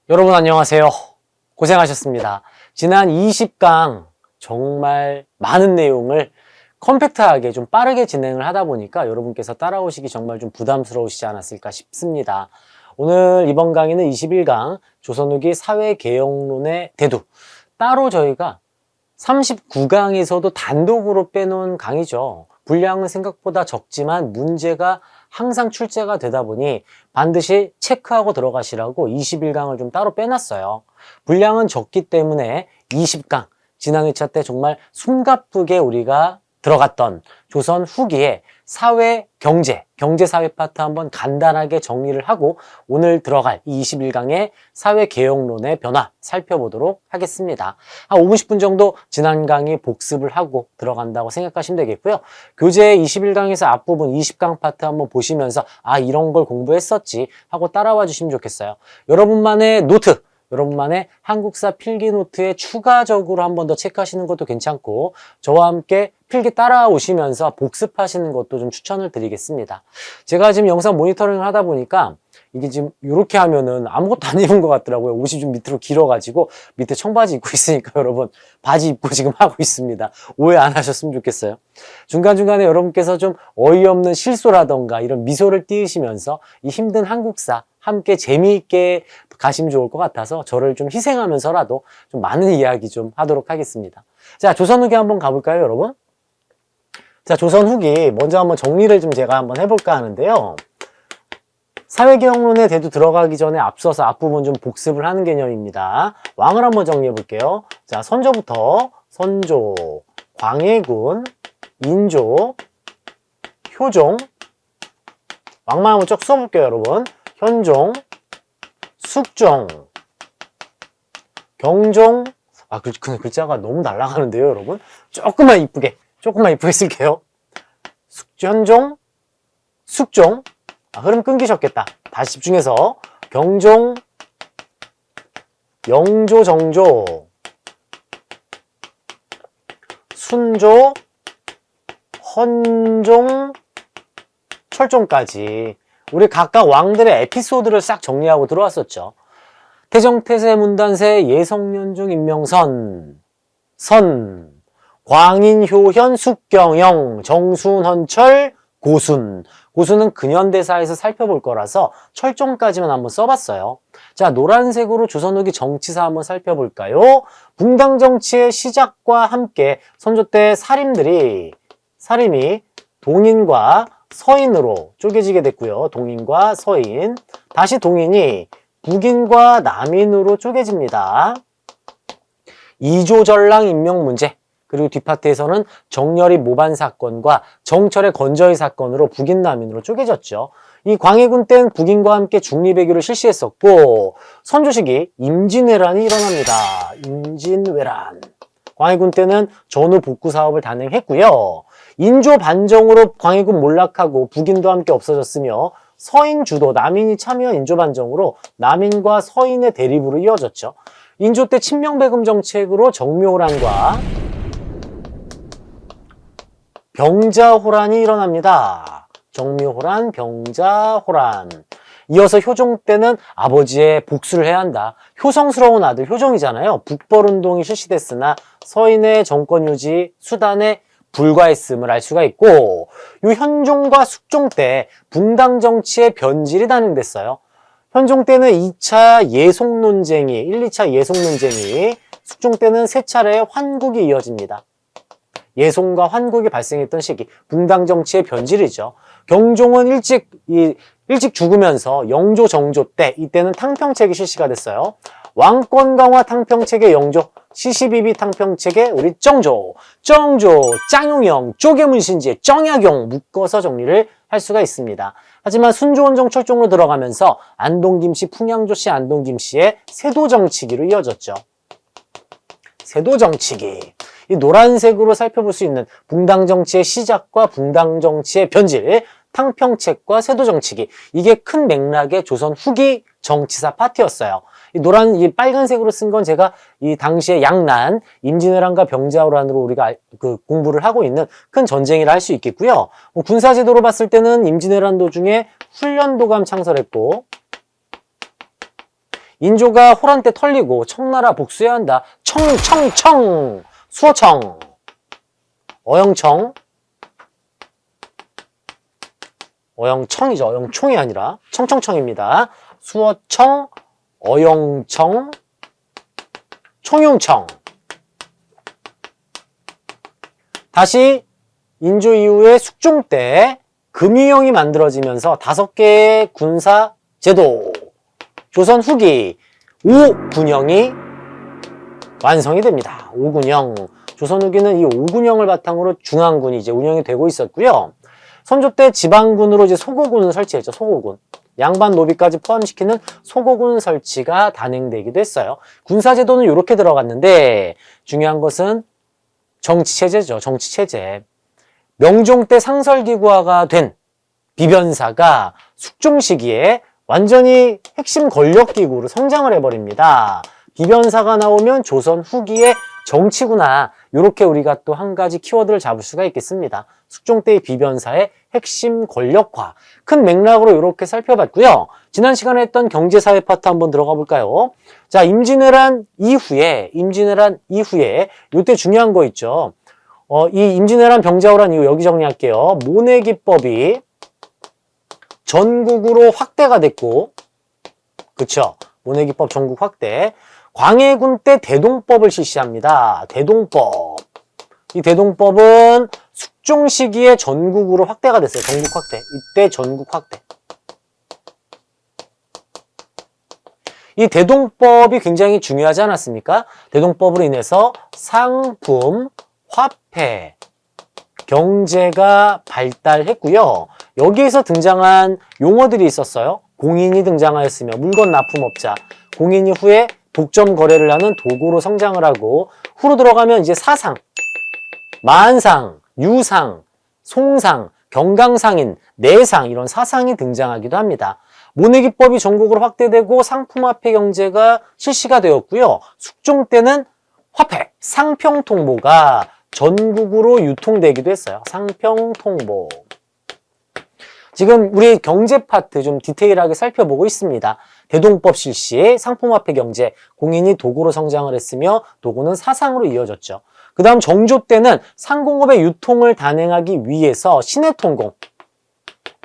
여러분 안녕하세요. 고생하셨습니다. 지난 20강 정말 많은 내용을 컴팩트하게 좀 빠르게 진행을 하다 보니까 여러분께서 따라오시기 정말 좀 부담스러우시지 않았을까 싶습니다. 오늘 이번 강의는 21강 조선 후기 사회개혁론의 대두, 따로 저희가 39강에서도 단독으로 빼놓은 강의죠. 분량은 생각보다 적지만 문제가 항상 출제가 되다 보니 반드시 체크하고 들어가시라고 21강을 좀 따로 빼놨어요. 분량은 적기 때문에 20강, 지난 회차 때 정말 숨가쁘게 우리가 들어갔던 조선 후기에 사회, 경제 사회 파트 한번 간단하게 정리를 하고 오늘 들어갈 21강의 사회개혁론의 변화 살펴보도록 하겠습니다. 한 5분, 10분 정도 지난 강의 복습을 하고 들어간다고 생각하시면 되겠고요. 교재 21강에서 앞부분 20강 파트 한번 보시면서 이런 걸 공부했었지 하고 따라와 주시면 좋겠어요. 여러분만의 노트, 여러분만의 한국사 필기 노트에 추가적으로 한 번 더 체크하시는 것도 괜찮고 저와 함께 필기 따라오시면서 복습하시는 것도 좀 추천을 드리겠습니다. 제가 지금 영상 모니터링을 하다 보니까 이게 지금 이렇게 하면은 아무것도 안 입은 것 같더라고요. 옷이 좀 밑으로 길어가지고 밑에 청바지 입고 있으니까 여러분 바지 입고 지금 하고 있습니다. 오해 안 하셨으면 좋겠어요. 중간중간에 여러분께서 좀 어이없는 실소라던가 이런 미소를 띄우시면서 이 힘든 한국사 함께 재미있게 가시면 좋을 것 같아서 저를 좀 희생하면서라도 좀 많은 이야기 좀 하도록 하겠습니다. 자, 조선 후기 한번 가볼까요, 여러분? 자, 조선 후기 먼저 한번 정리를 좀 제가 한번 해볼까 하는데요. 사회개혁론에 대두 들어가기 전에 앞서서 앞부분 좀 복습을 하는 개념입니다. 왕을 한번 정리해 볼게요. 자, 선조부터 선조, 광해군, 인조, 효종, 왕만 한번 쭉 써볼게요, 여러분. 현종, 숙종, 경종, 그 글자가 너무 날아가는데요, 여러분. 조금만 이쁘게 쓸게요. 현종, 숙종, 흐름 끊기셨겠다. 다시 집중해서 경종, 영조, 정조, 순조, 헌종, 철종까지 우리 각각 왕들의 에피소드를 싹 정리하고 들어왔었죠. 태정태세, 문단세, 예성년중, 임명선, 선, 광인, 효현, 숙경영, 정순, 헌철, 고순. 고순은 근현대사에서 살펴볼 거라서 철종까지만 한번 써봤어요. 자, 노란색으로 조선 후기 정치사 한번 살펴볼까요? 붕당 정치의 시작과 함께 선조 때 사림이 동인과 서인으로 쪼개지게 됐고요. 동인과 서인. 다시 동인이 북인과 남인으로 쪼개집니다. 이조전랑 임명 문제. 그리고 뒷파트에서는 정열이 모반 사건과 정철의 건저희 사건으로 북인 남인으로 쪼개졌죠. 이 광해군 때는 북인과 함께 중립외교를 실시했었고 선조 시기 임진왜란이 일어납니다. 임진왜란. 광해군 때는 전후 복구 사업을 단행했고요. 인조 반정으로 광해군 몰락하고 북인도 함께 없어졌으며 서인 주도 남인이 참여한 인조 반정으로 남인과 서인의 대립으로 이어졌죠. 인조 때 친명배금 정책으로 정묘호란과 병자호란이 일어납니다. 정묘호란, 병자호란. 이어서 효종 때는 아버지의 복수를 해야 한다. 효성스러운 아들 효종이잖아요. 북벌운동이 실시됐으나 서인의 정권 유지 수단에 불과했음을 알 수가 있고 요 현종과 숙종 때 붕당 정치의 변질이 단행됐어요. 현종 때는 2차 예속 논쟁이, 1, 2차 예속 논쟁이, 숙종 때는 세 차례의 환국이 이어집니다. 예송과 환국이 발생했던 시기, 붕당 정치의 변질이죠. 경종은 일찍 죽으면서 영조, 정조 때, 이때는 탕평책이 실시가 됐어요. 왕권 강화 탕평책의 영조, 시시비비 탕평책의 우리 정조, 짱용영, 쪼개문신지의 정약용 묶어서 정리를 할 수가 있습니다. 하지만 순조원정 철종으로 들어가면서 안동김씨, 풍양조씨, 안동김씨의 세도정치기로 이어졌죠. 세도정치기. 이 노란색으로 살펴볼 수 있는 붕당 정치의 시작과 붕당 정치의 변질, 탕평책과 세도정치기. 이게 큰 맥락의 조선 후기 정치사 파트였어요. 이 빨간색으로 쓴 건 제가 이 당시에 양난, 임진왜란과 병자호란으로 우리가 공부를 하고 있는 큰 전쟁이라 할 수 있겠고요. 군사제도로 봤을 때는 임진왜란 도중에 훈련도감 창설했고, 인조가 호란 때 털리고 청나라 복수해야 한다. 청청청 수어청 어영청 어영청이죠. 어영총이 아니라 청청청입니다. 수어청 어영청 총용청. 다시 인조 이후에 숙종 때 금유형이 만들어지면서 5개의 군사 제도 조선 후기 5군형이 완성이 됩니다. 5군형. 조선 후기는 이 5군형을 바탕으로 중앙군이 이제 운영이 되고 있었고요. 선조 때 지방군으로 이제 소고군을 설치했죠. 소고군. 양반 노비까지 포함시키는 소고군 설치가 단행되기도 했어요. 군사제도는 이렇게 들어갔는데 중요한 것은 정치체제죠. 정치체제. 명종 때 상설기구화가 된 비변사가 숙종 시기에 완전히 핵심 권력기구로 성장을 해버립니다. 비변사가 나오면 조선 후기의 정치구나. 이렇게 우리가 또 한 가지 키워드를 잡을 수가 있겠습니다. 숙종 때의 비변사의 핵심 권력화. 큰 맥락으로 이렇게 살펴봤고요. 지난 시간에 했던 경제사회 파트 한번 들어가 볼까요? 자, 임진왜란 이후에 이때 중요한 거 있죠. 이 임진왜란 병자호란 이후 여기 정리할게요. 모내기법이 전국으로 확대가 됐고, 그쵸? 모내기법 전국 확대. 광해군 때 대동법을 실시합니다. 대동법. 이 대동법은 숙종 시기에 전국으로 확대가 됐어요. 전국 확대. 이때 전국 확대. 이 대동법이 굉장히 중요하지 않았습니까? 대동법으로 인해서 상품, 화폐, 경제가 발달했고요. 여기에서 등장한 용어들이 있었어요. 공인이 등장하였으며 물건 납품업자, 공인이 후에 독점 거래를 하는 도구로 성장을 하고 후로 들어가면 이제 사상, 만상, 유상, 송상, 경강상인, 내상 이런 사상이 등장하기도 합니다. 모내기법이 전국으로 확대되고 상품화폐 경제가 실시가 되었고요. 숙종 때는 화폐, 상평통보가 전국으로 유통되기도 했어요. 상평통보. 지금 우리 경제 파트 좀 디테일하게 살펴보고 있습니다. 대동법 실시, 상품화폐 경제, 공인이 도구로 성장을 했으며 도구는 사상으로 이어졌죠. 그 다음 정조 때는 상공업의 유통을 단행하기 위해서 신해통공,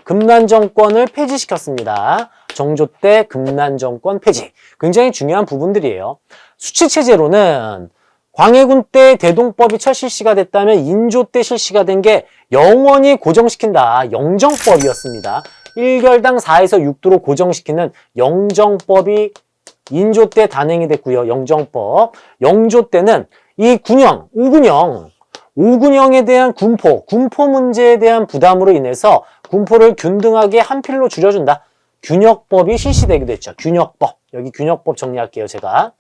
금난정권을 폐지시켰습니다. 정조 때 금난정권 폐지. 굉장히 중요한 부분들이에요. 수치체제로는 광해군 때 대동법이 첫 실시가 됐다면 인조 때 실시가 된 게 영원히 고정시킨다. 영정법이었습니다. 1결당 4에서 6도로 고정시키는 영정법이 인조 때 단행이 됐고요. 영정법. 영조 때는 이 군형, 5군형에 대한 군포 문제에 대한 부담으로 인해서 군포를 균등하게 한 필로 줄여준다. 균역법이 실시되기도 했죠. 균역법. 여기 균역법 정리할게요, 제가.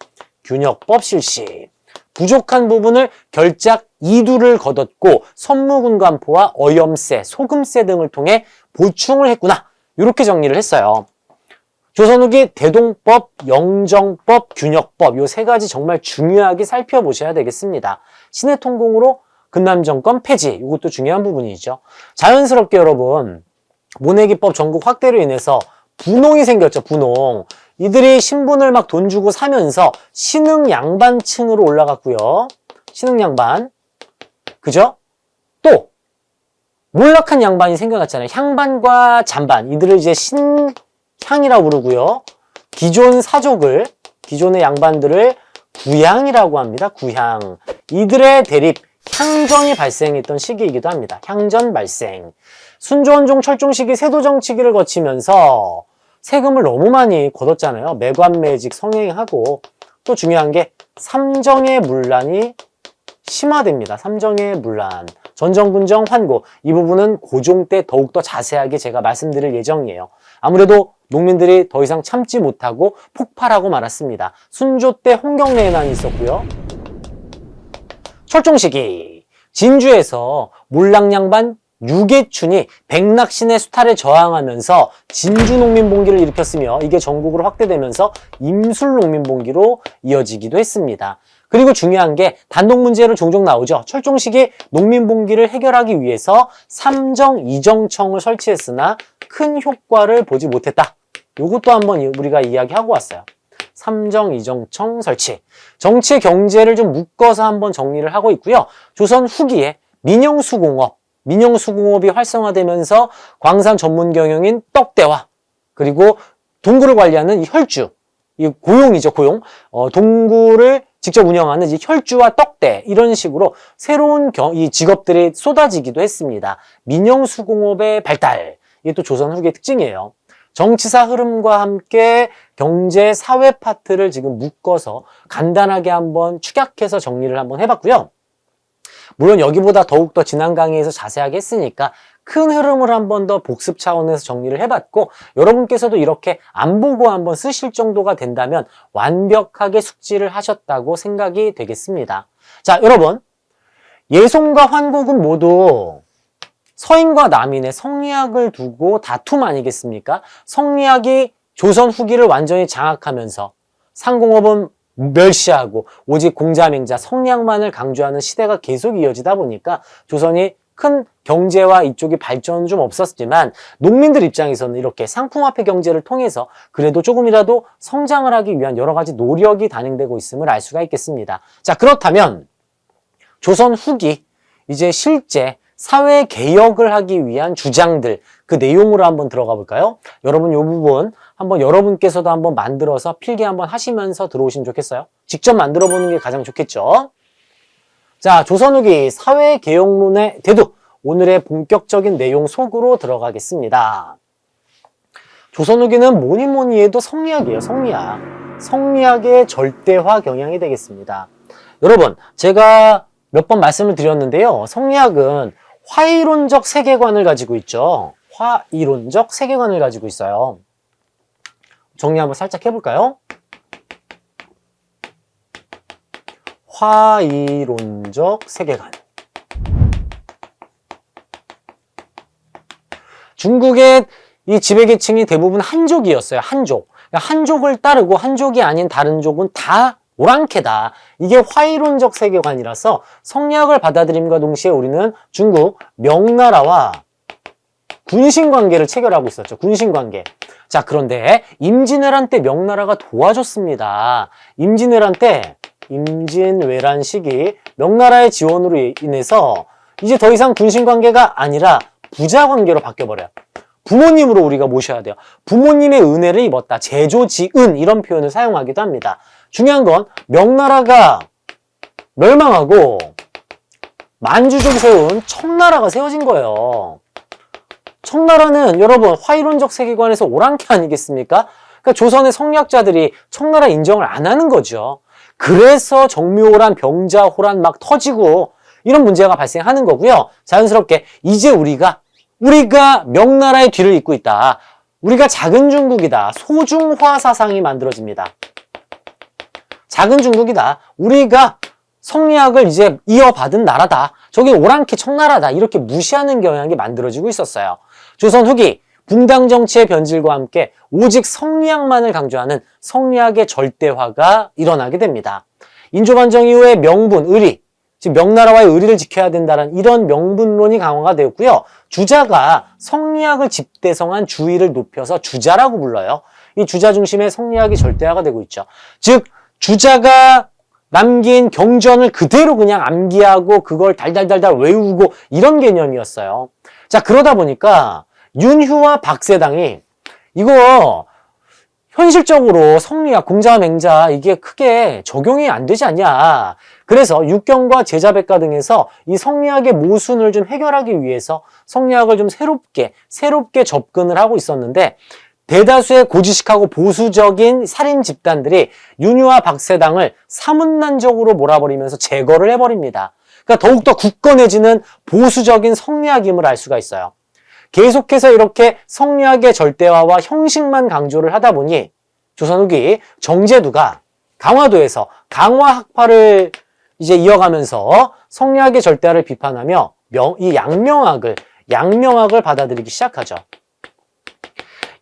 균역법 실시. 부족한 부분을 결작 2두를 거뒀고 선무군관포와 어염세, 소금세 등을 통해 보충을 했구나. 이렇게 정리를 했어요. 조선 후기 대동법, 영정법, 균역법 이 세 가지 정말 중요하게 살펴보셔야 되겠습니다. 신해통공으로 금남정권 폐지, 이것도 중요한 부분이죠. 자연스럽게 여러분, 모내기법 전국 확대로 인해서 분홍이 생겼죠. 분홍. 이들이 신분을 막 돈 주고 사면서 신흥 양반층으로 올라갔고요. 신흥 양반. 그죠? 또 몰락한 양반이 생겨났잖아요. 향반과 잔반. 이들을 이제 신향이라고 부르고요. 기존 사족을, 기존의 양반들을 구향이라고 합니다. 구향. 이들의 대립, 향전이 발생했던 시기이기도 합니다. 향전 발생. 순조원종 철종 시기 세도 정치기를 거치면서 세금을 너무 많이 걷었잖아요. 매관매직 성행하고 또 중요한 게 삼정의 문란이 심화됩니다. 삼정의 문란. 전정군정 환고 이 부분은 고종 때 더욱더 자세하게 제가 말씀드릴 예정이에요. 아무래도 농민들이 더 이상 참지 못하고 폭발하고 말았습니다. 순조 때 홍경래난이 있었고요. 철종 시기 진주에서 몰락양반 유계춘이 백낙신의 수탈에 저항하면서 진주농민봉기를 일으켰으며 이게 전국으로 확대되면서 임술농민봉기로 이어지기도 했습니다. 그리고 중요한 게 단독 문제로 종종 나오죠. 철종 시기 농민봉기를 해결하기 위해서 삼정 이정청을 설치했으나 큰 효과를 보지 못했다. 이것도 한번 우리가 이야기하고 왔어요. 삼정, 이정청 설치. 정치, 경제를 좀 묶어서 한번 정리를 하고 있고요. 조선 후기에 민영수공업이 활성화되면서 광산 전문 경영인 떡대와 그리고 동구를 관리하는 이 혈주, 이 고용이죠, 고용. 동구를 직접 운영하는 이 혈주와 떡대 이런 식으로 새로운 이 직업들이 쏟아지기도 했습니다. 민영수공업의 발달, 이게 또 조선 후기의 특징이에요. 정치사 흐름과 함께 경제, 사회 파트를 지금 묶어서 간단하게 한번 축약해서 정리를 한번 해봤고요. 물론 여기보다 더욱더 지난 강의에서 자세하게 했으니까 큰 흐름을 한 번 더 복습 차원에서 정리를 해봤고, 여러분께서도 이렇게 안 보고 한번 쓰실 정도가 된다면 완벽하게 숙지를 하셨다고 생각이 되겠습니다. 자, 여러분, 예송과 환국은 모두 서인과 남인의 성리학을 두고 다툼 아니겠습니까? 성리학이 조선 후기를 완전히 장악하면서 상공업은 멸시하고 오직 공자맹자 성리학만을 강조하는 시대가 계속 이어지다 보니까 조선이 큰 경제와 이쪽이 발전은 좀 없었지만 농민들 입장에서는 이렇게 상품화폐 경제를 통해서 그래도 조금이라도 성장을 하기 위한 여러 가지 노력이 단행되고 있음을 알 수가 있겠습니다. 자, 그렇다면 조선 후기 이제 실제 사회 개혁을 하기 위한 주장들, 그 내용으로 한번 들어가 볼까요? 여러분, 이 부분 한번 여러분께서도 한번 만들어서 필기 한번 하시면서 들어오시면 좋겠어요. 직접 만들어 보는 게 가장 좋겠죠. 자, 조선 후기 사회 개혁론의 대두, 오늘의 본격적인 내용 속으로 들어가겠습니다. 조선 후기는 뭐니 해도 성리학이에요, 성리학. 성리학의 절대화 경향이 되겠습니다. 여러분, 제가 몇 번 말씀을 드렸는데요. 성리학은 화이론적 세계관을 가지고 있죠. 화이론적 세계관을 가지고 있어요. 정리 한번 살짝 해볼까요? 화이론적 세계관. 중국의 이 지배계층이 대부분 한족이었어요. 한족. 한족을 따르고 한족이 아닌 다른 족은 다 오랑캐다. 이게 화이론적 세계관이라서 성리학을 받아들임과 동시에 우리는 중국 명나라와 군신관계를 체결하고 있었죠. 군신관계. 자, 그런데 임진왜란 때 명나라가 도와줬습니다. 임진왜란 시기 명나라의 지원으로 인해서 이제 더 이상 군신관계가 아니라 부자관계로 바뀌어버려요. 부모님으로 우리가 모셔야 돼요. 부모님의 은혜를 입었다. 제조지은 이런 표현을 사용하기도 합니다. 중요한 건 명나라가 멸망하고 만주족이 세운 청나라가 세워진 거예요. 청나라는 여러분 화이론적 세계관에서 오랑캐 아니겠습니까? 그러니까 조선의 성리학자들이 청나라 인정을 안 하는 거죠. 그래서 정묘호란, 병자호란 막 터지고 이런 문제가 발생하는 거고요. 자연스럽게 이제 우리가 명나라의 뒤를 잇고 있다. 우리가 작은 중국이다. 소중화 사상이 만들어집니다. 작은 중국이다. 우리가 성리학을 이제 이어받은 나라다. 저기 오랑캐 청나라다. 이렇게 무시하는 경향이 만들어지고 있었어요. 조선 후기 붕당 정치의 변질과 함께 오직 성리학만을 강조하는 성리학의 절대화가 일어나게 됩니다. 인조반정 이후에 명분, 의리, 즉 명나라와의 의리를 지켜야 된다는 이런 명분론이 강화가 되었고요. 주자가 성리학을 집대성한 주의를 높여서 주자라고 불러요. 이 주자 중심의 성리학이 절대화가 되고 있죠. 즉 주자가 남긴 경전을 그대로 그냥 암기하고 그걸 달달달달 외우고 이런 개념이었어요. 자, 그러다 보니까 윤휴와 박세당이 이거 현실적으로 성리학, 공자맹자 이게 크게 적용이 안 되지 않냐. 그래서 육경과 제자백과 등에서 이 성리학의 모순을 좀 해결하기 위해서 성리학을 좀 새롭게 접근을 하고 있었는데 대다수의 고지식하고 보수적인 살인 집단들이 윤휴와 박세당을 사문난적으로 몰아버리면서 제거를 해버립니다. 그러니까 더욱더 굳건해지는 보수적인 성리학임을 알 수가 있어요. 계속해서 이렇게 성리학의 절대화와 형식만 강조를 하다 보니 조선 후기 정제두가 강화도에서 강화학파를 이제 이어가면서 성리학의 절대화를 비판하며 이 양명학을 받아들이기 시작하죠.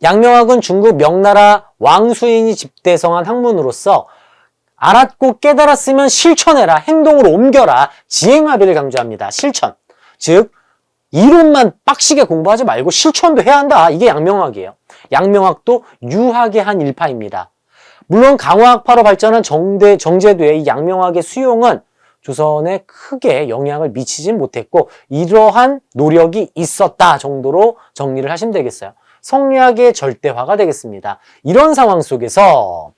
양명학은 중국 명나라 왕수인이 집대성한 학문으로서 알았고 깨달았으면 실천해라, 행동으로 옮겨라, 지행합의를 강조합니다. 실천. 즉 이론만 빡시게 공부하지 말고 실천도 해야 한다. 이게 양명학이에요. 양명학도 유학의 한 일파입니다. 물론 강화학파로 발전한 정제도의 이 양명학의 수용은 조선에 크게 영향을 미치진 못했고 이러한 노력이 있었다 정도로 정리를 하시면 되겠어요. 성리학의 절대화가 되겠습니다. 이런 상황 속에서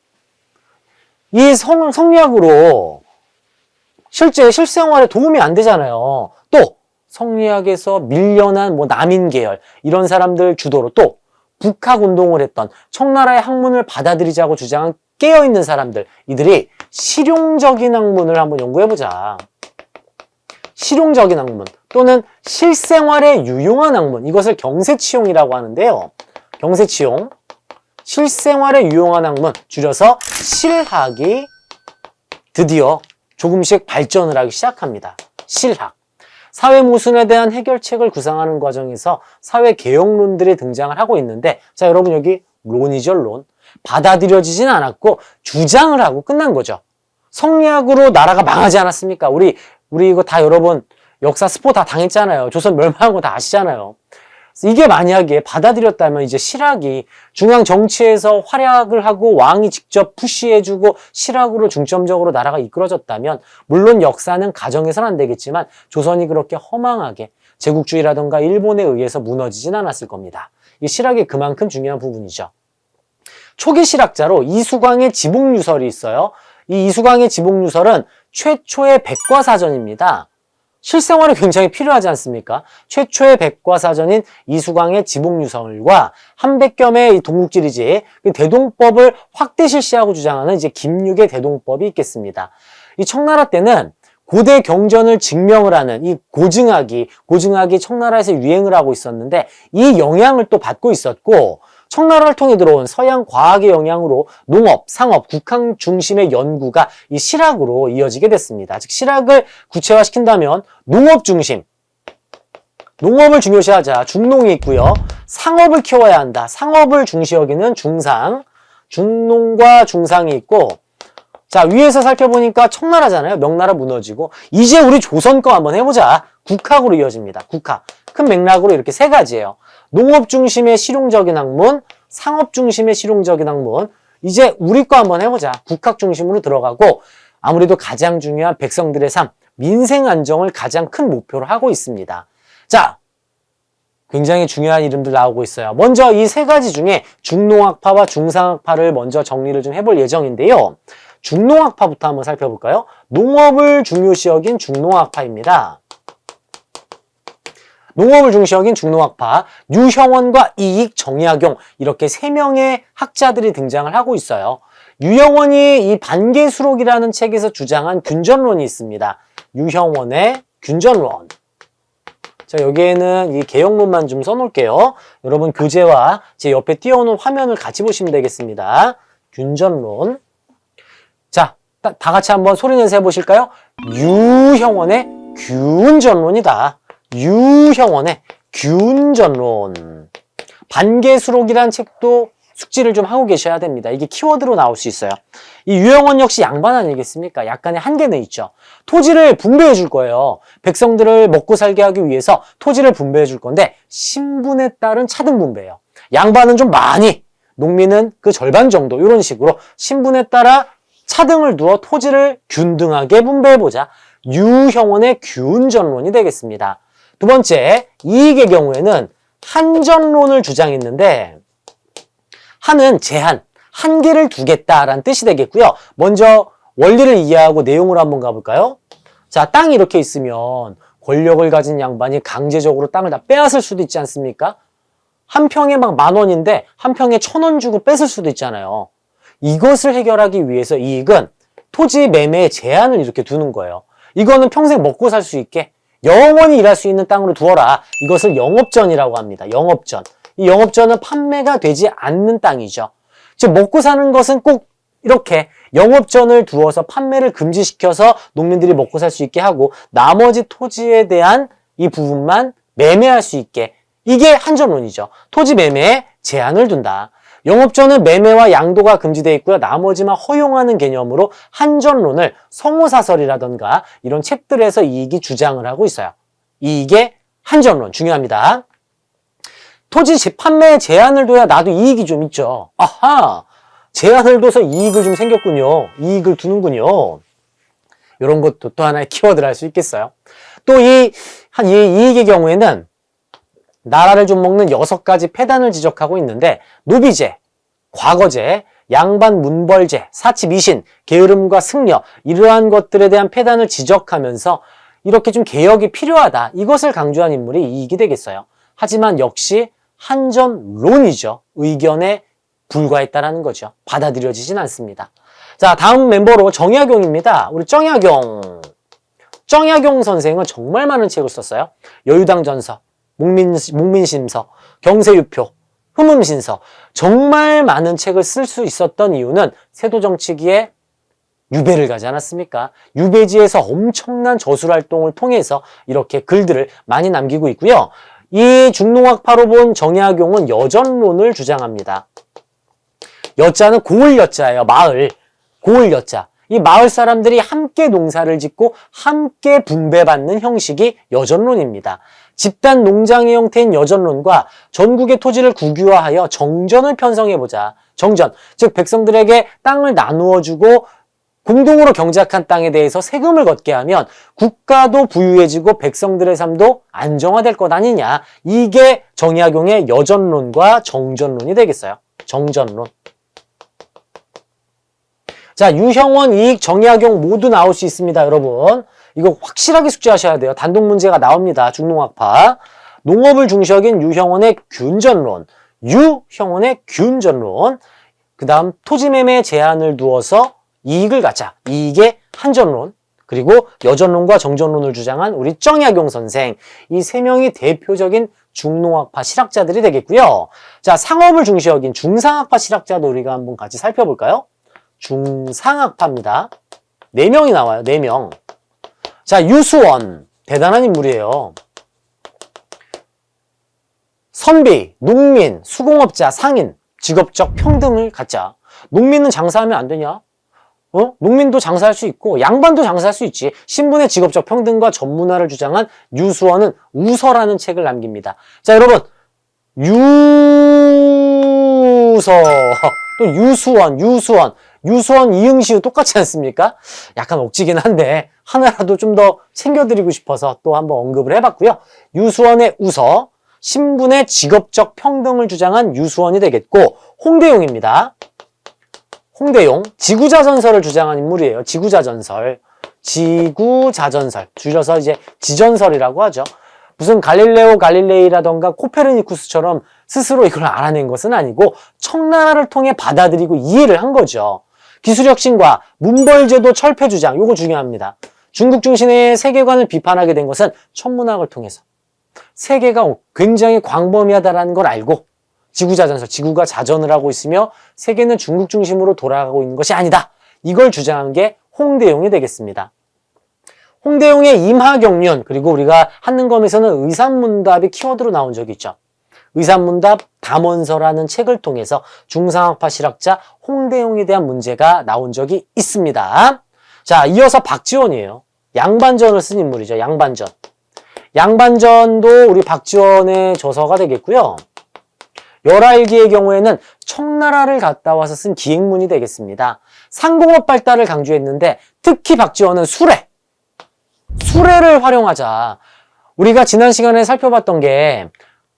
이 성리학으로 실제 실생활에 도움이 안 되잖아요. 또 성리학에서 밀려난 남인 계열 이런 사람들 주도로 또 북학 운동을 했던 청나라의 학문을 받아들이자고 주장한 깨어있는 사람들, 이들이 실용적인 학문을 한번 연구해보자. 실용적인 학문 또는 실생활에 유용한 학문, 이것을 경세치용이라고 하는데요. 경세치용, 실생활에 유용한 학문, 줄여서 실학이 드디어 조금씩 발전을 하기 시작합니다. 실학. 사회 모순에 대한 해결책을 구상하는 과정에서 사회 개혁론들이 등장을 하고 있는데, 자, 여러분 여기 론이죠, 론. 받아들여지진 않았고 주장을 하고 끝난 거죠. 성리학으로 나라가 망하지 않았습니까? 우리 이거 다 여러분 역사 스포 다 당했잖아요. 조선 멸망한 거 다 아시잖아요. 이게 만약에 받아들였다면 이제 실학이 중앙 정치에서 활약을 하고 왕이 직접 푸시해주고 실학으로 중점적으로 나라가 이끌어졌다면, 물론 역사는 가정에서는 안 되겠지만 조선이 그렇게 허망하게 제국주의라던가 일본에 의해서 무너지진 않았을 겁니다. 이 실학이 그만큼 중요한 부분이죠. 초기 실학자로 이수광의 지복유설이 있어요. 이 이수광의 지복유설은 최초의 백과사전입니다. 실생활에 굉장히 필요하지 않습니까? 최초의 백과사전인 이수광의 지복유설과 한백겸의 동국지리지, 대동법을 확대 실시하고 주장하는 이제 김육의 대동법이 있겠습니다. 이 청나라 때는 고대 경전을 증명을 하는 이 고증학이 청나라에서 유행을 하고 있었는데, 이 영향을 또 받고 있었고, 청나라를 통해 들어온 서양 과학의 영향으로 농업, 상업, 국학 중심의 연구가 이 실학으로 이어지게 됐습니다. 즉 실학을 구체화시킨다면 농업 중심, 농업을 중요시하자, 중농이 있고요. 상업을 키워야 한다. 상업을 중시 여기는 중상, 중농과 중상이 있고, 자, 위에서 살펴보니까 청나라잖아요. 명나라 무너지고, 이제 우리 조선 거 한번 해보자. 국학으로 이어집니다. 국학. 큰 맥락으로 이렇게 세 가지예요. 농업 중심의 실용적인 학문, 상업 중심의 실용적인 학문, 이제 우리 거 한번 해보자. 국학 중심으로 들어가고, 아무래도 가장 중요한 백성들의 삶, 민생 안정을 가장 큰 목표로 하고 있습니다. 자, 굉장히 중요한 이름들 나오고 있어요. 먼저 이 세 가지 중에 중농학파와 중상학파를 먼저 정리를 좀 해볼 예정인데요. 중농학파부터 한번 살펴볼까요? 농업을 중요시 여긴 중농학파입니다. 농업을 중시 여긴 중농학파, 유형원과 이익, 정약용, 이렇게 세 명의 학자들이 등장을 하고 있어요. 유형원이 이 반계수록이라는 책에서 주장한 균전론이 있습니다. 유형원의 균전론. 자, 여기에는 이 개혁론만 좀 써놓을게요. 여러분 교재와 제 옆에 띄워놓은 화면을 같이 보시면 되겠습니다. 균전론. 자, 다 같이 한번 소리내서 해보실까요? 유형원의 균전론이다. 유형원의 균전론. 반계수록이란 책도 숙지를 좀 하고 계셔야 됩니다. 이게 키워드로 나올 수 있어요. 이 유형원 역시 양반 아니겠습니까? 약간의 한계는 있죠. 토지를 분배해 줄 거예요. 백성들을 먹고 살게 하기 위해서 토지를 분배해 줄 건데, 신분에 따른 차등 분배예요. 양반은 좀 많이, 농민은 그 절반 정도, 이런 식으로 신분에 따라 차등을 두어 토지를 균등하게 분배해보자. 유형원의 균전론이 되겠습니다. 두 번째, 이익의 경우에는 한전론을 주장했는데, 한은 제한, 한계를 두겠다라는 뜻이 되겠고요. 먼저 원리를 이해하고 내용으로 한번 가볼까요? 자, 땅이 이렇게 있으면 권력을 가진 양반이 강제적으로 땅을 다 빼앗을 수도 있지 않습니까? 한 평에 막 10,000원인데 한 평에 1,000원 주고 뺏을 수도 있잖아요. 이것을 해결하기 위해서 이익은 토지 매매에 제한을 이렇게 두는 거예요. 이거는 평생 먹고 살 수 있게 영원히 일할 수 있는 땅으로 두어라. 이것을 영업전이라고 합니다. 영업전. 이 영업전은 판매가 되지 않는 땅이죠. 즉 먹고 사는 것은 꼭 이렇게 영업전을 두어서 판매를 금지시켜서 농민들이 먹고 살 수 있게 하고, 나머지 토지에 대한 이 부분만 매매할 수 있게, 이게 한전론이죠. 토지 매매에 제한을 둔다. 영업전은 매매와 양도가 금지되어 있고요. 나머지만 허용하는 개념으로 한전론을 성호사설이라던가 이런 책들에서 이익이 주장을 하고 있어요. 이게 한전론 중요합니다. 토지 판매에 제한을 둬야 나도 이익이 좀 있죠. 아하! 제한을 둬서 이익을 좀 생겼군요. 이익을 두는군요. 이런 것도 또 하나의 키워드를 할 수 있겠어요. 또 이 이익의 경우에는 나라를 좀 먹는 6가지 폐단을 지적하고 있는데, 노비제, 과거제, 양반 문벌제, 사치미신, 게으름과 승려, 이러한 것들에 대한 폐단을 지적하면서 이렇게 좀 개혁이 필요하다, 이것을 강조한 인물이 이익이 되겠어요. 하지만 역시 한전론이죠. 의견에 불과했다라는 거죠. 받아들여지진 않습니다. 자, 다음 멤버로 정약용입니다. 우리 정약용 선생은 정말 많은 책을 썼어요. 여유당전서, 목민심서, 경세유표, 흠음신서, 정말 많은 책을 쓸 수 있었던 이유는 세도정치기에 유배를 가지 않았습니까? 유배지에서 엄청난 저술활동을 통해서 이렇게 글들을 많이 남기고 있고요. 이 중농학파로 본 정약용은 여전론을 주장합니다. 여자는 고을 여자예요. 마을, 고을 여자. 이 마을 사람들이 함께 농사를 짓고 함께 분배받는 형식이 여전론입니다. 집단 농장의 형태인 여전론과 전국의 토지를 국유화하여 정전을 편성해보자. 정전, 즉 백성들에게 땅을 나누어주고 공동으로 경작한 땅에 대해서 세금을 걷게 하면 국가도 부유해지고 백성들의 삶도 안정화될 것 아니냐. 이게 정약용의 여전론과 정전론이 되겠어요. 정전론. 자, 유형원, 이익, 정약용 모두 나올 수 있습니다, 여러분. 이거 확실하게 숙지하셔야 돼요. 단독 문제가 나옵니다. 중농학파. 농업을 중시하긴 유형원의 균전론, 유형원의 균전론. 그 다음 토지매매 제한을 두어서 이익을 갖자. 이익의 한전론. 그리고 여전론과 정전론을 주장한 우리 정약용 선생. 이 세 명이 대표적인 중농학파 실학자들이 되겠고요. 자, 상업을 중시하긴 중상학파 실학자도 우리가 한번 같이 살펴볼까요? 중상학파입니다. 4명이 나와요. 4명. 자, 유수원. 대단한 인물이에요. 선비, 농민, 수공업자, 상인, 직업적 평등을 갖자. 농민은 장사하면 안 되냐? 농민도 장사할 수 있고 양반도 장사할 수 있지. 신분의 직업적 평등과 전문화를 주장한 유수원은 우서라는 책을 남깁니다. 자, 여러분, 유서, 또 유수원, 이응시우 똑같지 않습니까? 약간 억지긴 한데 하나라도 좀 더 챙겨드리고 싶어서 또 한번 언급을 해봤고요. 유수원의 우서, 신분의 직업적 평등을 주장한 유수원이 되겠고, 홍대용입니다. 홍대용, 지구자전설을 주장한 인물이에요. 지구자전설, 줄여서 이제 지전설이라고 하죠. 무슨 갈릴레오 갈릴레이라던가 코페르니쿠스처럼 스스로 이걸 알아낸 것은 아니고 청나라를 통해 받아들이고 이해를 한 거죠. 기술혁신과 문벌제도 철폐 주장, 요거 중요합니다. 중국 중심의 세계관을 비판하게 된 것은 천문학을 통해서 세계가 굉장히 광범위하다는 걸 알고 지구자전설, 지구가 자전을 하고 있으며 세계는 중국 중심으로 돌아가고 있는 것이 아니다. 이걸 주장한 게 홍대용이 되겠습니다. 홍대용의 임하경륜, 그리고 우리가 한능검에서는 의산문답이 키워드로 나온 적이 있죠. 의산문답 담원서라는 책을 통해서 중상학파 실학자 홍대용에 대한 문제가 나온 적이 있습니다. 자, 이어서 박지원이에요. 양반전을 쓴 인물이죠. 양반전. 양반전도 우리 박지원의 저서가 되겠고요. 열하일기의 경우에는 청나라를 갔다 와서 쓴 기행문이 되겠습니다. 상공업 발달을 강조했는데 특히 박지원은 수레를 활용하자. 우리가 지난 시간에 살펴봤던 게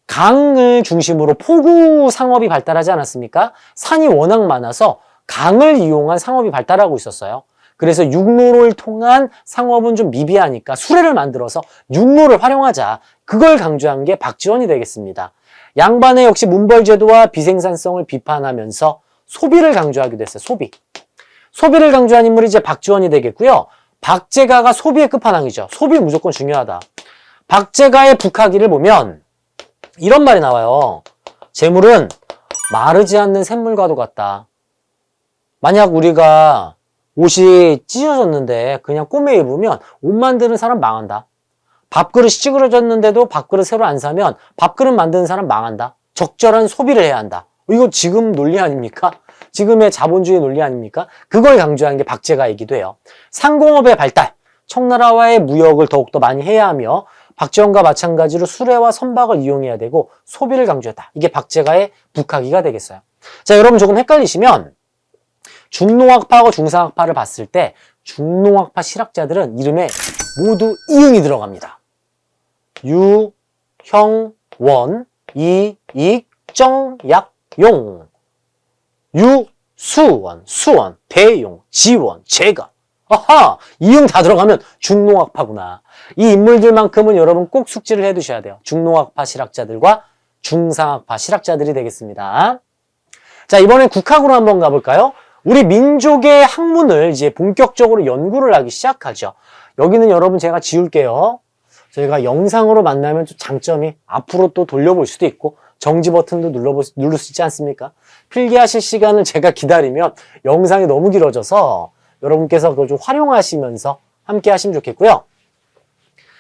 강을 중심으로 포구 상업이 발달하지 않았습니까? 산이 워낙 많아서 강을 이용한 상업이 발달하고 있었어요. 그래서 육로를 통한 상업은 좀 미비하니까 수레를 만들어서 육로를 활용하자. 그걸 강조한 게 박지원이 되겠습니다. 양반의 역시 문벌제도와 비생산성을 비판하면서 소비를 강조하기도 했어요. 소비를 강조한 인물이 이제 박지원이 되겠고요. 박제가가 소비의 끝판왕이죠. 소비 무조건 중요하다. 박제가의 북하기를 보면 이런 말이 나와요. 재물은 마르지 않는 샘물과도 같다. 만약 우리가 옷이 찢어졌는데 그냥 꼬매 입으면 옷 만드는 사람 망한다. 밥그릇이 찌그러졌는데도 밥그릇 새로 안 사면 밥그릇 만드는 사람 망한다. 적절한 소비를 해야 한다. 이거 지금 논리 아닙니까? 지금의 자본주의 논리 아닙니까? 그걸 강조하는 게 박제가이기도 해요. 상공업의 발달, 청나라와의 무역을 더욱더 많이 해야 하며 박지원과 마찬가지로 수레와 선박을 이용해야 되고 소비를 강조했다. 이게 박제가의 북하기가 되겠어요. 자, 여러분 조금 헷갈리시면 중농학파하고 중상학파를 봤을 때 중농학파 실학자들은 이름에 모두 이응이 들어갑니다. 유, 형, 원, 이, 익, 정, 약, 용. 유, 수원, 수원, 대용, 지원, 재가. 아하! 이응 다 들어가면 중농학파구나. 이 인물들만큼은 여러분 꼭 숙지를 해두셔야 돼요. 중농학파 실학자들과 중상학파 실학자들이 되겠습니다. 자, 이번엔 국학으로 한번 가볼까요? 우리 민족의 학문을 이제 본격적으로 연구를 하기 시작하죠. 여기는 여러분 제가 지울게요. 저희가 영상으로 만나면 좀 장점이 앞으로 또 돌려볼 수도 있고 정지 버튼도 누를 수 있지 않습니까? 필기하실 시간을 제가 기다리면 영상이 너무 길어져서 여러분께서 그걸 좀 활용하시면서 함께 하시면 좋겠고요.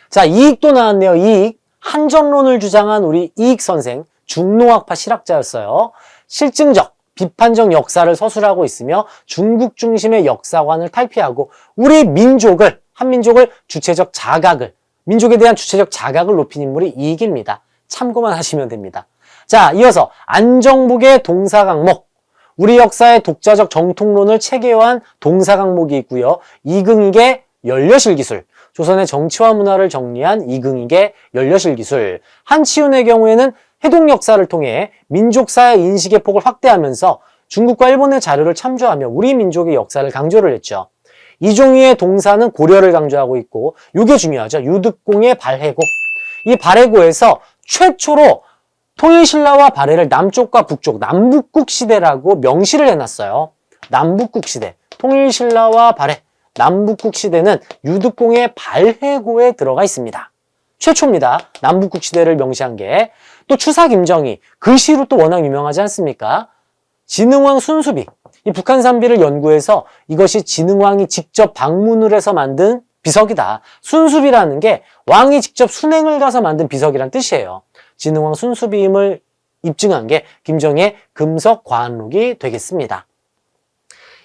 자, 이익도 나왔네요. 이익. 한전론을 주장한 우리 이익 선생, 중농학파 실학자였어요. 실증적, 비판적 역사를 서술하고 있으며 중국 중심의 역사관을 탈피하고 우리 민족을, 한민족을 주체적 자각을, 민족에 대한 주체적 자각을 높인 인물이 이익입니다. 참고만 하시면 됩니다. 자, 이어서 안정복의 동사강목. 우리 역사의 독자적 정통론을 체계화한 동사강목이 있고요. 이긍익의 연려실기술. 조선의 정치와 문화를 정리한 이긍익의 연려실기술. 한치훈의 경우에는 해동 역사를 통해 민족사의 인식의 폭을 확대하면서 중국과 일본의 자료를 참조하며 우리 민족의 역사를 강조를 했죠. 이종희의 동사는 고려를 강조하고 있고 이게 중요하죠. 유득공의 발해고. 이 발해고에서 최초로 통일신라와 발해를 남쪽과 북쪽, 남북국 시대라고 명시를 해놨어요. 남북국 시대, 통일신라와 발해, 남북국 시대는 유득공의 발해고에 들어가 있습니다. 최초입니다. 남북국 시대를 명시한 게. 또 추사 김정희, 글씨로 또 워낙 유명하지 않습니까? 진흥왕 순수비, 이 북한 산비를 연구해서 이것이 진흥왕이 직접 방문을 해서 만든 비석이다. 순수비라는 게 왕이 직접 순행을 가서 만든 비석이란 뜻이에요. 진흥왕 순수비임을 입증한 게 김정희의 금석과안록이 되겠습니다.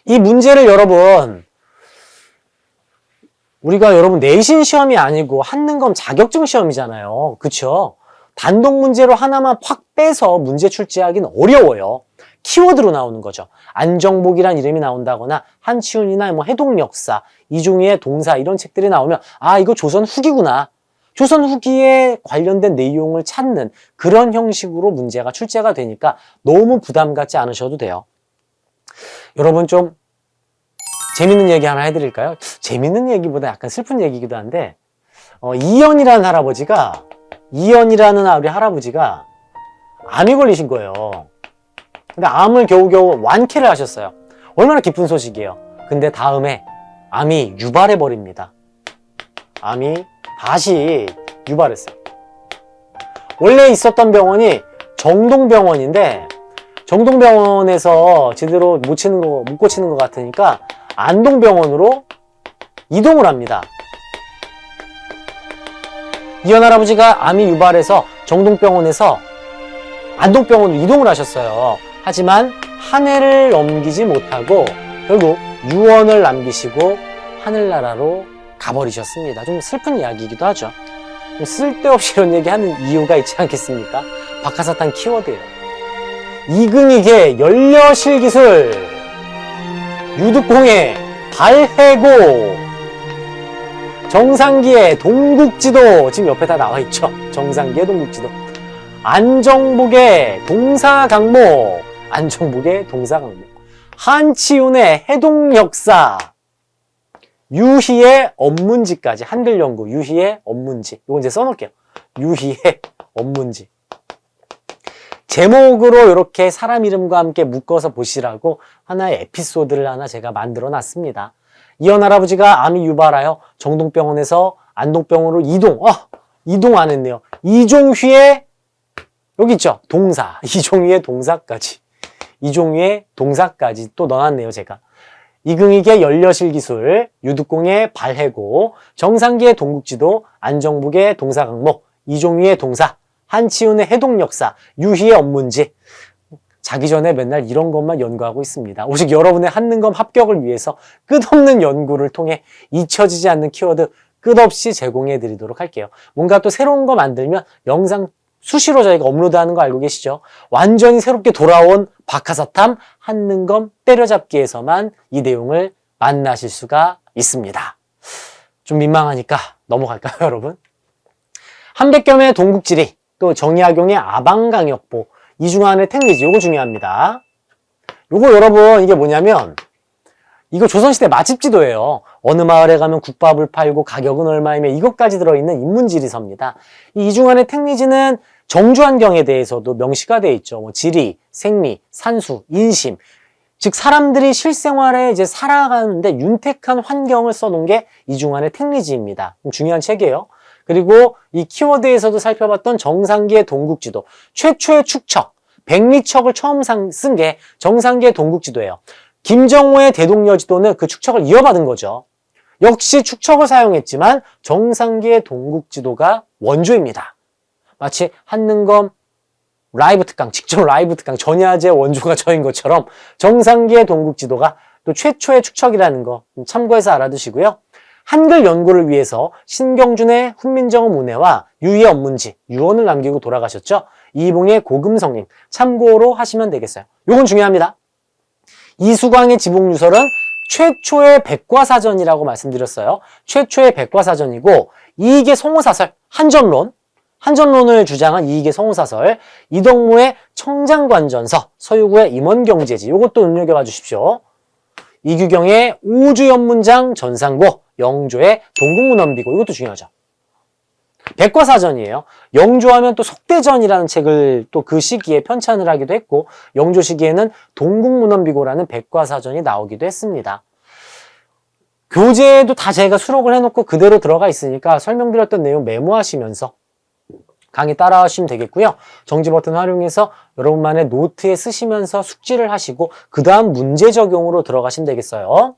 이 문제를 여러분, 우리가 여러분 내신 시험이 아니고 한능검 자격증 시험이잖아요. 그쵸? 단독 문제로 하나만 확 빼서 문제 출제하기는 어려워요. 키워드로 나오는 거죠. 안정복이란 이름이 나온다거나 한치훈이나 뭐 해동역사, 이종희의 동사 이런 책들이 나오면 아, 이거 조선 후기구나. 조선 후기에 관련된 내용을 찾는 그런 형식으로 문제가 출제가 되니까 너무 부담 갖지 않으셔도 돼요. 여러분 좀 재밌는 얘기 하나 해드릴까요? 재밌는 얘기보다 약간 슬픈 얘기이기도 한데 이연이라는 우리 할아버지가 암이 걸리신 거예요. 근데 암을 겨우겨우 완쾌를 하셨어요. 얼마나 기쁜 소식이에요. 근데 다음에 암이 유발해 버립니다. 암이 다시 유발했어요. 원래 있었던 병원이 정동병원인데 정동병원에서 제대로 못 고치는 것 같으니까 안동병원으로 이동을 합니다. 이현 할아버지가 암이 유발해서 정동병원에서 안동병원으로 이동을 하셨어요. 하지만 한 해를 넘기지 못하고 결국 유언을 남기시고 하늘나라로 가버리셨습니다. 좀 슬픈 이야기이기도 하죠. 쓸데없이 이런 얘기하는 이유가 있지 않겠습니까? 박하사탕 키워드예요. 이긍익의 연려실기술, 유득공의 발해고, 정상기의 동국지도, 지금 옆에 다 나와 있죠. 정상기의 동국지도. 안정복의 동사강목, 한치훈의 해동역사, 유희의 업문지까지, 한글 연구, 유희의 업문지. 이거 이제 써놓을게요. 유희의 업문지. 제목으로 이렇게 사람 이름과 함께 묶어서 보시라고 하나의 에피소드를 하나 제가 만들어 놨습니다. 이현 할아버지가 암이 유발하여 정동병원에서 안동병원으로 이동 안 했네요. 이종휘의, 여기 있죠? 동사. 이종휘의 동사까지 또 넣어놨네요, 제가. 이긍익의 연려실기술, 유득공의 발해고, 정상기의 동국지도, 안정복의 동사강목, 이종휘의 동사, 한치훈의 해동역사, 유희의 업문지. 자기 전에 맨날 이런 것만 연구하고 있습니다. 오직 여러분의 한능검 합격을 위해서 끝없는 연구를 통해 잊혀지지 않는 키워드 끝없이 제공해 드리도록 할게요. 뭔가 또 새로운 거 만들면 영상 수시로 저희가 업로드하는 거 알고 계시죠? 완전히 새롭게 돌아온 박하사탐 한능검 때려잡기에서만 이 내용을 만나실 수가 있습니다. 좀 민망하니까 넘어갈까요, 여러분? 한백겸의 동국지리, 또 정약용의 아방강역보, 이중환의 택리지, 요거 중요합니다. 요거 여러분, 이게 뭐냐면 이거 조선시대 맛집지도예요. 어느 마을에 가면 국밥을 팔고 가격은 얼마이며 이것까지 들어있는 인문지리서입니다. 이 이중환의 택리지는 정주환경에 대해서도 명시가 되어 있죠. 뭐 지리, 생리, 산수, 인심, 즉 사람들이 실생활에 이제 살아가는데 윤택한 환경을 써놓은 게 이중환의 택리지입니다. 중요한 책이에요. 그리고 이 키워드에서도 살펴봤던 정상기의 동국지도, 최초의 축척, 백리척을 처음 쓴 게 정상기의 동국지도예요. 김정호의 대동여지도는 그 축척을 이어받은 거죠. 역시 축척을 사용했지만 정상기의 동국지도가 원조입니다. 마치 한능검 라이브 특강, 직접 라이브 특강, 전야제 원조가 저인 것처럼 정상기의 동국지도가 또 최초의 축척이라는 거 참고해서 알아두시고요. 한글 연구를 위해서 신경준의 훈민정음 운해와 유의 업문지, 유언을 남기고 돌아가셨죠. 이봉의 고금성님 참고로 하시면 되겠어요. 요건 중요합니다. 이수광의 지복유설은 최초의 백과사전이라고 말씀드렸어요. 최초의 백과사전이고 이익의 성호사설, 한전론을 주장한 이익의 성호사설, 이덕무의 청장관전서, 서유구의 임원경제지, 이것도 눈여겨봐 주십시오. 이규경의 우주연문장 전상고, 영조의 동국문헌비고, 이것도 중요하죠. 백과사전이에요. 영조하면 또 속대전이라는 책을 또 그 시기에 편찬을 하기도 했고, 영조 시기에는 동국문헌비고라는 백과사전이 나오기도 했습니다. 교재에도 다 제가 수록을 해놓고 그대로 들어가 있으니까 설명드렸던 내용 메모하시면서 강의 따라하시면 되겠고요. 정지 버튼 활용해서 여러분만의 노트에 쓰시면서 숙지를 하시고 그 다음 문제 적용으로 들어가시면 되겠어요.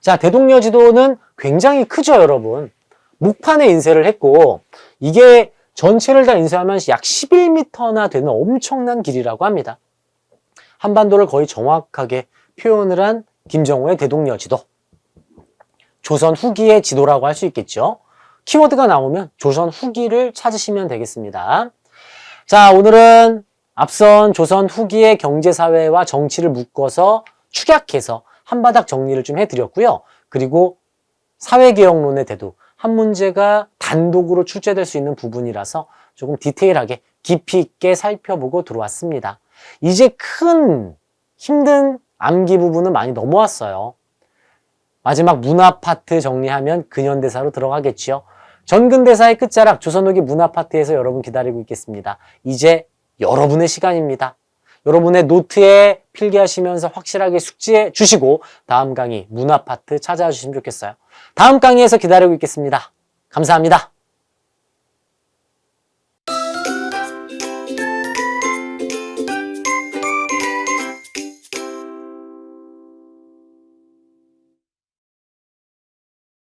자, 대동여지도는 굉장히 크죠, 여러분. 목판에 인쇄를 했고 이게 전체를 다 인쇄하면 약 11m나 되는 엄청난 길이라고 합니다. 한반도를 거의 정확하게 표현을 한 김정호의 대동여지도. 조선 후기의 지도라고 할 수 있겠죠. 키워드가 나오면 조선 후기를 찾으시면 되겠습니다. 자, 오늘은 앞선 조선 후기의 경제사회와 정치를 묶어서 축약해서 한바닥 정리를 좀 해드렸고요. 그리고 사회개혁론의 대두, 한 문제가 단독으로 출제될 수 있는 부분이라서 조금 디테일하게 깊이 있게 살펴보고 들어왔습니다. 이제 큰 힘든 암기 부분은 많이 넘어왔어요. 마지막 문화 파트 정리하면 근현대사로 들어가겠지요. 전근대사의 끝자락 조선후기 문화 파트에서 여러분 기다리고 있겠습니다. 이제 여러분의 시간입니다. 여러분의 노트에 필기하시면서 확실하게 숙지해 주시고 다음 강의 문화 파트 찾아와 주시면 좋겠어요. 다음 강의에서 기다리고 있겠습니다. 감사합니다.